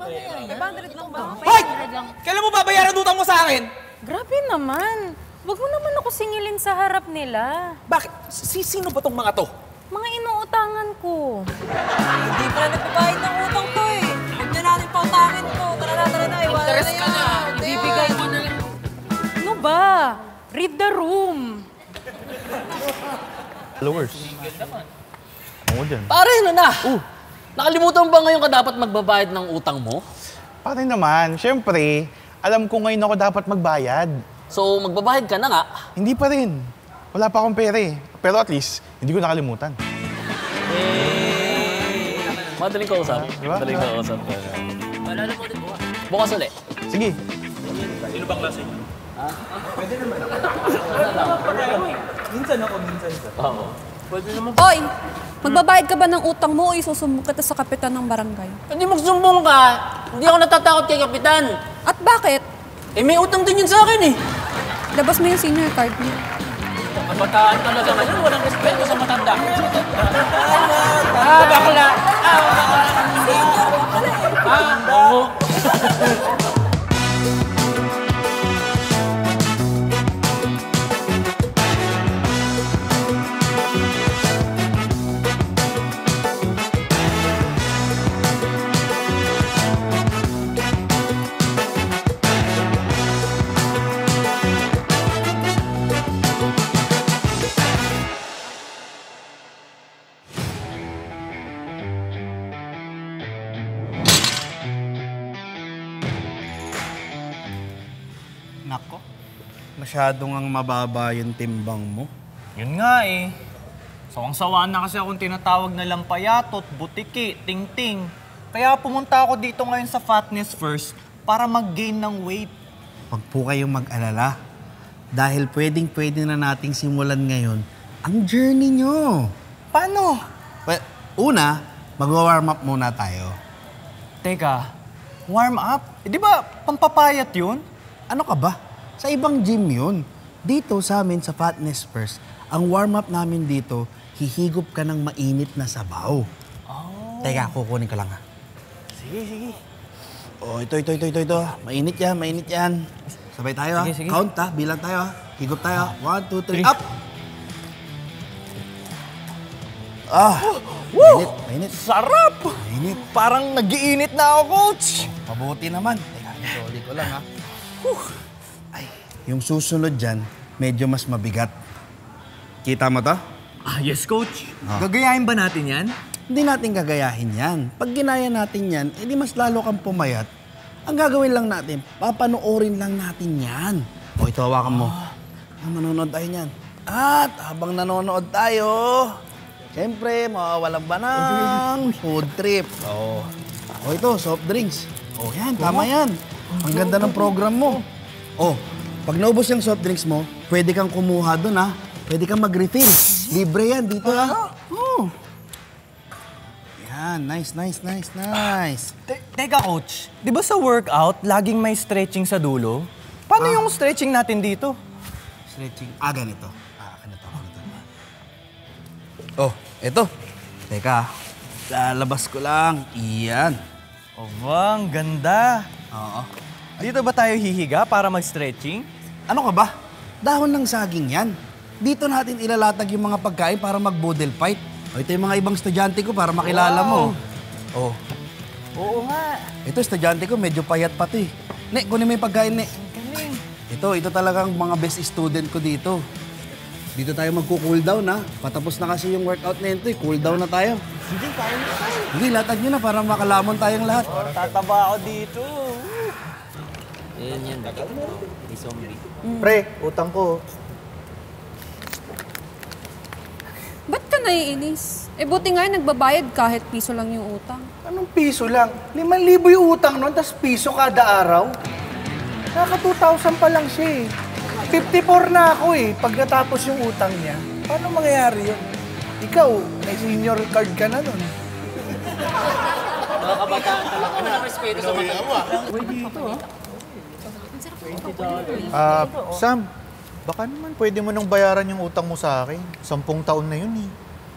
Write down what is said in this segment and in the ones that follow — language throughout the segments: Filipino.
500 lang ba? Hoy! 500 lang. Kailan mo babayaran utang mo sa akin? Grabe naman. Huwag mo naman ako singilin sa harap nila. Bakit? Sino ba tong mga to? Mga inuutangan ko. Hindi pa na nagbabayad ng utang to eh. Huwag na natin pautangin to. Tara na, iwala na yan. Ibibigay mo na lang. Ano ba? Read the room. Followers. Ako dyan. Pare, ano na? Nakalimutan mo ba ngayon ka dapat magbabayad ng utang mo? Pare naman, syempre, alam ko ngayon ako dapat magbayad. So, magbabayad ka na nga. Hindi pa rin. Wala pa akong pera eh. Pero at least, hindi ko nakalimutan. Madaling kausap. Diba? Madaling kausap. Wala na mo din bukas. Bukas ulit. Sige. Sino bang klase niyo? Pwede naman ako. Minsan ako. Oo. Pwede naman. Oy! Magbabayad ka ba ng utang mo o isusumbong kita sa kapitan ng barangay? Hindi magsumbong ka. Hindi ako natatakot kay Kapitan. At bakit? Eh, may utang din yun sa akin eh. Labas mo yung senior card mo. Kabataan talaga ngayon. Walang respeto sa matanda. Bakla. Oo. Nako, masyadong ang mababa yung timbang mo. Yun nga eh. Sawang-sawa na kasi akong tinatawag na lampayatot, butiki, ting-ting. Kaya pumunta ako dito ngayon sa Fatness First para mag-gain ng weight. Huwag po kayong mag-alala. Dahil pwedeng-pwede na nating simulan ngayon ang journey nyo. Paano? Well, una, mag-warm up muna tayo. Teka, warm up? Eh, di ba pampapayat yun? Ano ka ba? Sa ibang gym yun. Dito sa amin, sa Fatness First, ang warm-up namin dito, hihigop ka ng mainit na sabaw. Oh. Teka, kukunin ko lang ha. Sige. Oh, ito. Mainit yan. Sabay tayo ha. Sige. Count ha, bilang tayo ha. Higop tayo. 1, 2, 3, up! Mainit. Sarap! Mainit. Parang nag-iinit na ako, coach! Mabuti naman. Teka, uli ko lang ha. Ay, yung susunod dyan, medyo mas mabigat. Kita mo to? Yes, coach. Gagayahin ba natin yan? Hindi natin gagayahin yan. Pag ginaya natin yan, edi mas lalo kang pumayat. Ang gagawin lang natin, papanoorin lang natin yan. O, ito, hawakan mo. Manonood tayo niyan. At habang nanonood tayo, siyempre, mawawalan ba ng food trip? O, ito, soft drinks. O, yan, tama yan. Ang ganda ng program mo. Oh, pag naubos yung soft drinks mo, pwede kang kumuha doon ha. Pwede kang mag-refill. Libre yan dito ha. Oh. Yan, nice. Teka, coach. Di ba sa workout, laging may stretching sa dulo? Paano yung stretching natin dito? Stretching. Ganito. Ganito. Oh, eto. Teka, lalabas ko lang. Iyan. Aba, ang ganda. Oo. Dito ba tayo hihiga para mag-stretching? Ano ka ba? Dahon ng saging yan. Dito natin ilalatag yung mga pagkain para mag-boodle fight. O, ito yung mga ibang estudyante ko para makilala mo. Oh. Oo nga. Ito, estudyante ko, medyo payat pati. Ne, kunin mo yung pagkain, Ne. Galing. Ito talagang mga best student ko dito. Dito tayo magko-cool down, ha? Patapos na kasi yung workout na ito, cool down na tayo. Sige, kaya na tayo. Sige, latag nyo na para makalamon tayong lahat. Tataba ako dito. Yan. May zombie. Pre, utang ko. Ba't ka naiinis? Eh buti nga nagbabayad kahit piso lang yung utang. Anong piso lang? 5,000 yung utang nun, tas piso kada araw. Naka 2,000 pa lang siya eh. 54 na ako eh, pag natapos yung utang niya. Paano mangyayari yun? Ikaw, may senior card ka na nun. Mga kabataan talaga. Walang respeto sa matanda. Sam, baka naman pwede mo nang bayaran yung utang mo sa akin. 10 taon na yun eh.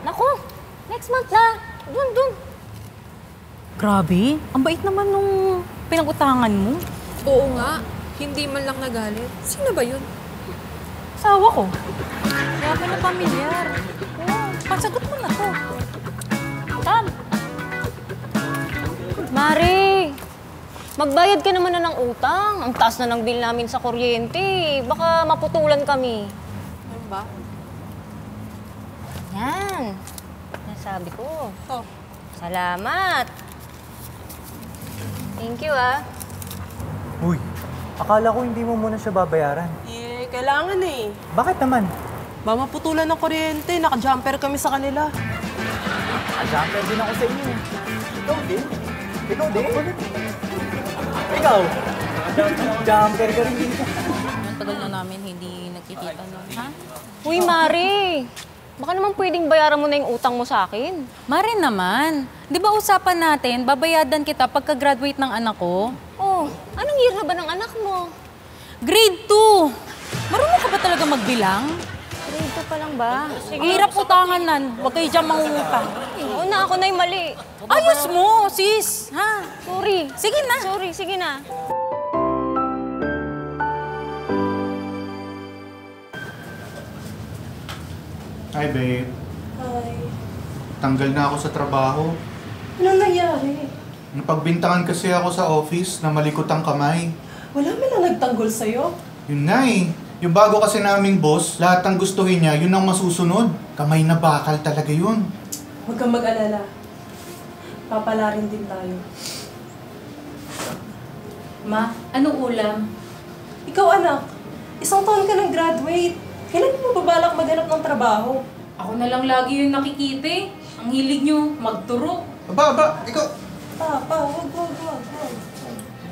Naku, next month na. Dun. Grabe, ang bait naman nung pinag-utangan mo. Oo nga, hindi man lang nagalit. Sino ba yun? Asawa ko. Kaya ka na pamilyar. Oo, pasagot mo na to. Tam. Mare, magbayad ka naman na ng utang. Ang taas na ng bill namin sa kuryente. Baka maputulan kami. Ano ba? Yan. Nasabi ko. Oh. Salamat. Thank you, ah. Uy, akala ko hindi mo muna siya babayaran. Eh, kailangan eh. Bakit naman? Ba maputulan ng kuryente, naka-jumper kami sa kanila. Jumper din ako sa inyo. Ikaw din? Ikaw din? Ikaw? Jumper ka rin dito. Ang tagal na namin hindi nagkikita nun, ha? Uy, Mare. Baka naman pwedeng bayaran mo na yung utang mo sa akin. Mare naman. Di ba usapan natin, babayadan kita pagka-graduate ng anak ko? Oh, anong year na ba ng anak mo? Grade 2! Marunong ka ba talaga magbilang? Grade 2 pa lang ba? Ang hirap utangan nan. Huwag kayo dyan mangungutang. Oo na, ako na yung mali. Ayos mo, sis! Ha? Sorry. Sige na. Sorry, sige na. Hi, babe. Hi. Tanggal na ako sa trabaho. Ano nangyari? Napagbintangan kasi ako sa office na malikot ang kamay. Wala man lang nagtanggol sa'yo. Yun nga eh. Yung bago kasi naming boss, lahat ng gustuhin niya, yun ang masusunod. Kamay na bakal talaga yun. Huwag kang mag-alala. Papalarin din tayo. Ma, anong ulam? Ikaw anak, isang taon ka nang graduate. Kailan mo babalak maghanap ng trabaho? Ako na lang lagi yung nakikita eh. Ang hilig nyo, magturo. Aba, ikaw... Papa, wag.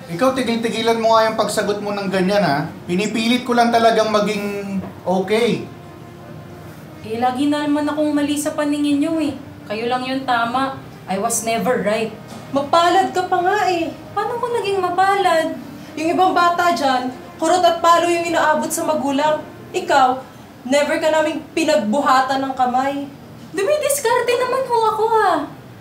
Ikaw, tigil-tigilan mo nga yung pagsagot mo ng ganyan, ha? Pinipilit ko lang talagang maging okay. Eh, lagi na naman akong mali sa paningin nyo eh. Kayo lang yung tama. I was never right. Mapalad ka pa nga eh. Paano ko naging mapalad? Yung ibang bata dyan, kurot at palo yung inaabot sa magulang. Ikaw, never ka naming pinagbuhatan ng kamay. Dumidiskarte naman ho ako ha.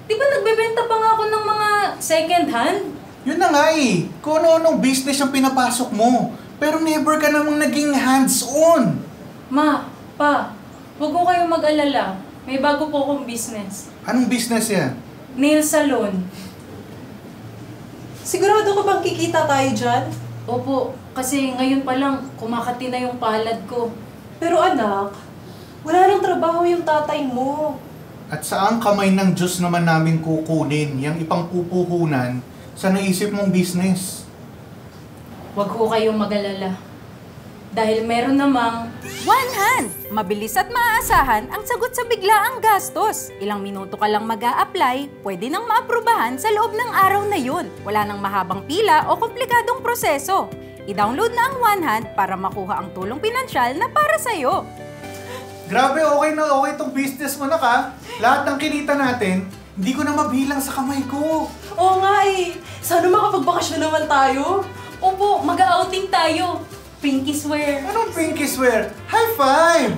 Di ba nagbebenta pa nga ako ng mga second hand? Yun na nga eh. Kung ano-anong business yung pinapasok mo. Pero never ka namang naging hands-on. Ma, pa, huwag ko kayong mag-alala. May bago po akong business. Anong business yan? Nail salon. Sigurado ka bang kikita tayo dyan? Opo, kasi ngayon pa lang kumakati na yung palad ko. Pero anak, wala nang trabaho yung tatay mo. At saan kamay ng Diyos naman namin kukunin yung ipangpupuhunan sa naisip mong business? Huwag ko kayong mag-alala. Dahil meron namang One Hand! Mabilis at maaasahan ang sagot sa biglaang gastos. Ilang minuto ka lang mag-a-apply, pwede nang maaprubahan sa loob ng araw na yun. Wala nang mahabang pila o komplikadong proseso. I-download na ang One Hand para makuha ang tulong pinansyal na para sa'yo. Grabe, okay na okay itong business mo na ka. Lahat ng kinita natin, hindi ko na mabilang sa kamay ko. Oo nga eh. Sana makapagbakasyon naman tayo. Opo, mag-outing tayo. Pinky swear. Anong pinky swear? High five!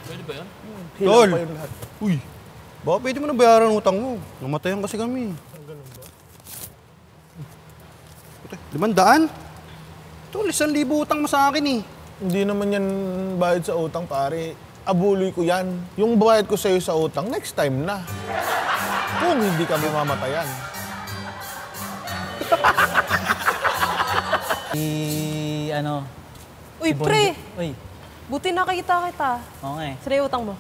Pwede ba yun? Tol! Uy, baka pwede mo na bayaran ang utang mo. Namatayan kasi kami. Ganun ba? 500? Tol, 1,000 utang mo sa akin eh. Hindi naman yan bayad sa utang, pare. Abuloy ko yan. Yung bayad ko sa'yo sa utang, next time na. Kung hindi kami mamatayan. Uy, pre! Uy, Buti nakita kita. okay. Sino yung utang mo?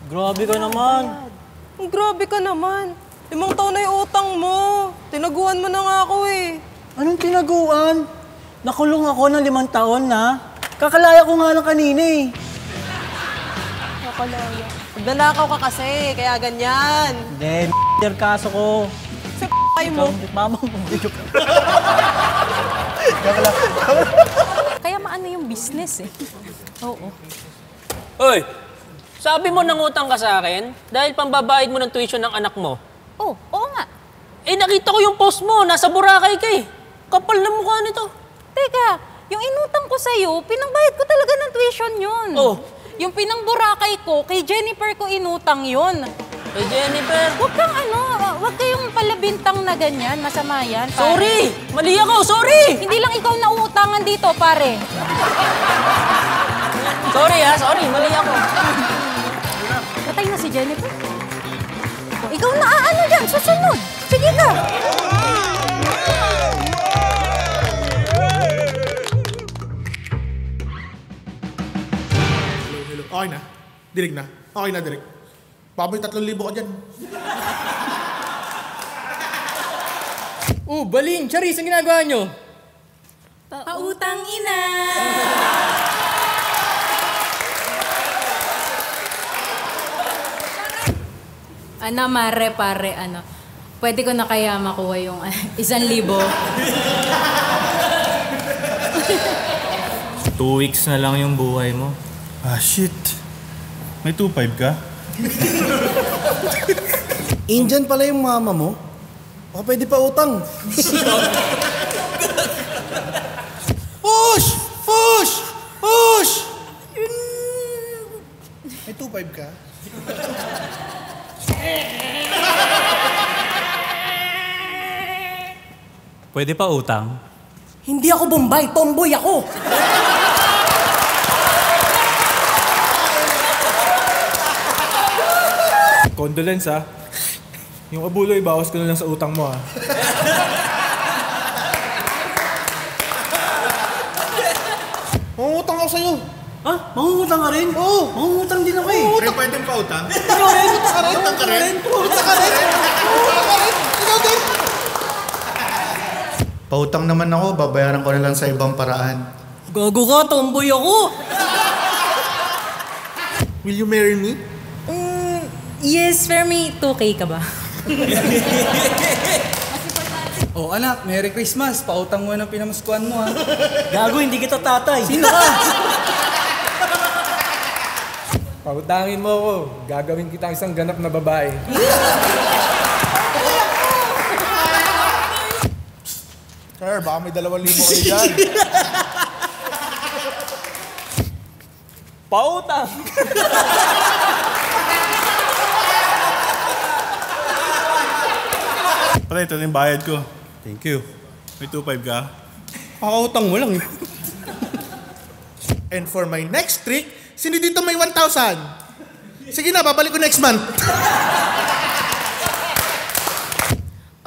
Grabe ka naman. Ang grabe ka naman. 5 taon na yung utang mo. Tinaguan mo na nga ako eh. Anong tinaguan? Nakulong ako ng 5 taon na. Kakalaya ko nga lang kanina eh. Nakalaya. Nagnanakaw ka kasi, kaya ganyan. Hindi, kaso ko. Sa k***ay mo. Mama mo. Kaya maano yung business eh. Oo. Uy, sabi mo nangutang ka sa akin dahil pambabayad mo ng tuition ng anak mo. Oh, oo nga. Eh, nakita ko yung post mo. Nasa Boracay ka eh. Kapal na mukha nito. Teka, yung inutang ko sa'yo, pinangbayad ko talaga ng tuition yun. Oh, Yung pinangburakay ko, kay Jennifer ko inutang yun. Kay Jennifer? Huwag kang huwag kayong palabintang na ganyan. Masama yan, pare. Sorry! Mali ako! Sorry! Hindi lang ikaw nauutangan dito, pare. Sorry sorry. Mali ako. Patay na si Jennifer. Ikaw na dyan, susunod. Sige ka. Hello. Okay na. Dirig na. Okay na, dirig. Baboy 3,000 ka dyan. Baling! Charis, ang ginagawa nyo? Pautang ina! Mare, pare, pwede ko na kaya makuha yung 1,000? 2 weeks na lang yung buhay mo. Ah, shit. May 2.5 ka? Indian pala yung mama mo? O pwede pa utang. Push! Push! Push! May 2.5 ka? Pwede pa utang? Hindi ako Bombay, tomboy ako. Condolence ha. Yung abuloy, bawas ko na lang sa utang mo ha. Mangungutang ako sa'yo. Ha? Mangungutang ka rin? Oo. Mangungutang din ako eh. Pre, pwede pa utang? Ikaw rin? Utang ka rin? Utang ka rin? Ikaw din? Pautang naman ako, babayaran ko na lang sa ibang paraan. Gago ka, tomboy ako. Will you marry me? Yes, pero may 2K ka ba? Oh anak, Merry Christmas. Pautang mo ng pinamaskuhan mo ha. Gago, hindi kita tatay. Sino ka? Pautangin mo ako. Gagawin kita isang ganap na babae. Sir, baka may 2,000 kayo dyan. Pautang! Pala, ito na yung bayad ko. Thank you. May 2.5 ka? Pakautang mo lang eh. And for my next trick, sino dito may 1,000? Sige na, babalik ko next month.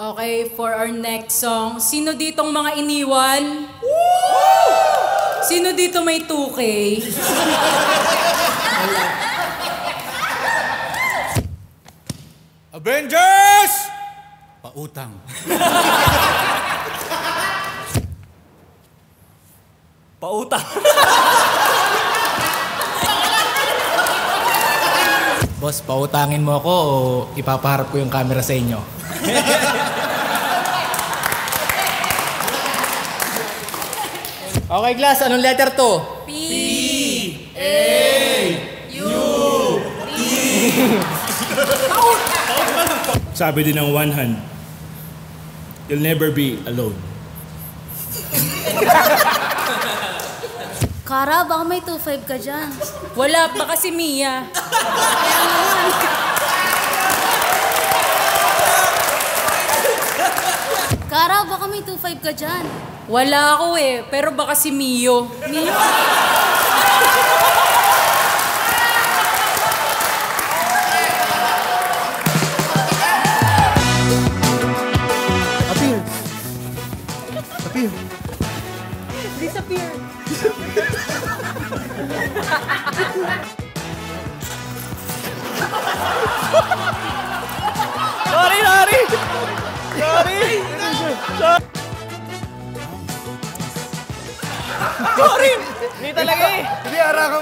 Okay, for our next song, sino ditong mga iniwan? Sino dito may 2K? Avengers! Pautang. Pautang! Boss, pautangin mo ako o ipapaharap ko yung camera sa inyo? Okay, class. Anong letter to? P. Sabi din ng one hand, you'll never be alone. Kara, baka may 2.5 ka dyan. Wala pa kasi Mia. Kara, baka may 2.5 ka dyan. Wala ako eh, pero baka si Mio. Mio? Appear. Disappear. Sorry! Sorry! Hindi talaga eh! Hindi, arakan mo.